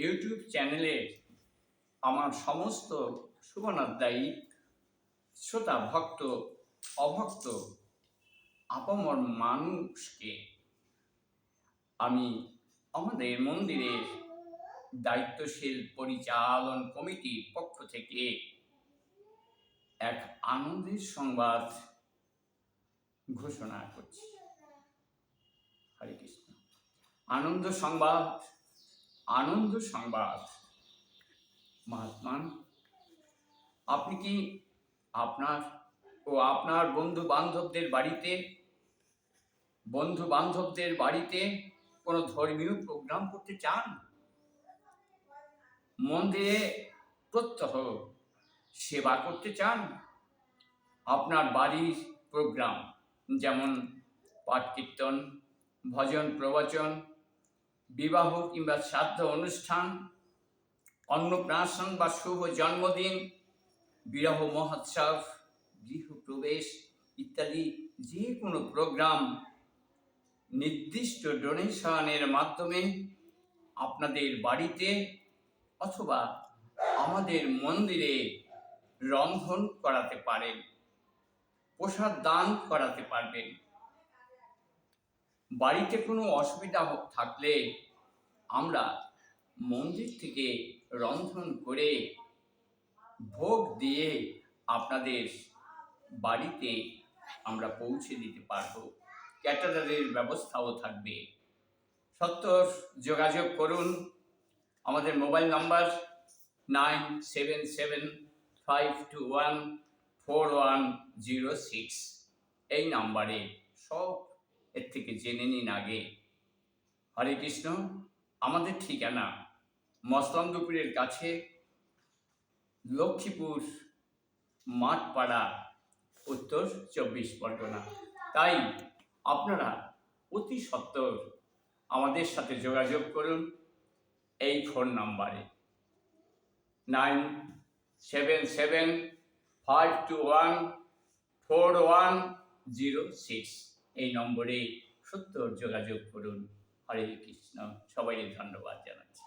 YouTube চ্যানেলের আমার সমস্ত শুভনাধ্যায়ী শ্রোতা ভক্ত অভক্ত আপামর মানুষকে আমি আমাদের মন্দিরের দায়িত্বশীল পরিচালন কমিটির পক্ষ থেকে এক আনন্দের সংবাদ ঘোষণা করছি। হরে কৃষ্ণ। আনন্দ সংবাদ মহাত্মান, আপনি কি আপনার বন্ধু বান্ধবদের বাড়িতে কোনো ধর্মীয় প্রোগ্রাম করতে চান? মন্দিরে প্রত্যহ সেবা করতে চান? আপনার বাড়ির প্রোগ্রাম যেমন পাঠ কীর্তন, ভজন প্রবচন, বিবাহ কিংবা শ্রাদ্ধ অনুষ্ঠান, অন্নপ্রাশন বা শুভ জন্মদিন, বিবাহ মহোৎসব, গৃহপ্রবেশ ইত্যাদি যে কোনো প্রোগ্রাম নির্দিষ্ট ডোনেশনের মাধ্যমে আপনাদের বাড়িতে অথবা আমাদের মন্দিরে রন্ধন করাতে পারেন, প্রসাদ দান করাতে পারবেন। বাড়িতে কোনো অসুবিধা থাকলে আমরা মন্দির থেকে রন্ধন করে ভোগ দিয়ে আপনাদের বাড়িতে আমরা পৌঁছে দিতে পারব। ক্যাটারারের ব্যবস্থাও থাকবে। সত্বর যোগাযোগ করুন। আমাদের মোবাইল নাম্বার 9775214106। এই নাম্বারে সব এর থেকে জেনে নিন আগে। হরে কৃষ্ণ। আমাদের ঠিকানা মসলন্দপুরের কাছে, লক্ষ্মীপুর মাঠপাড়া, উত্তর 24 পরগনা। তাই আপনারা অতি সত্বর আমাদের সাথে যোগাযোগ করুন এই ফোন নাম্বারে 9775214106। এই নম্বরে সত্তর যোগাযোগ করুন। হরে কৃষ্ণ। সবাই ধন্যবাদ জানাচ্ছি।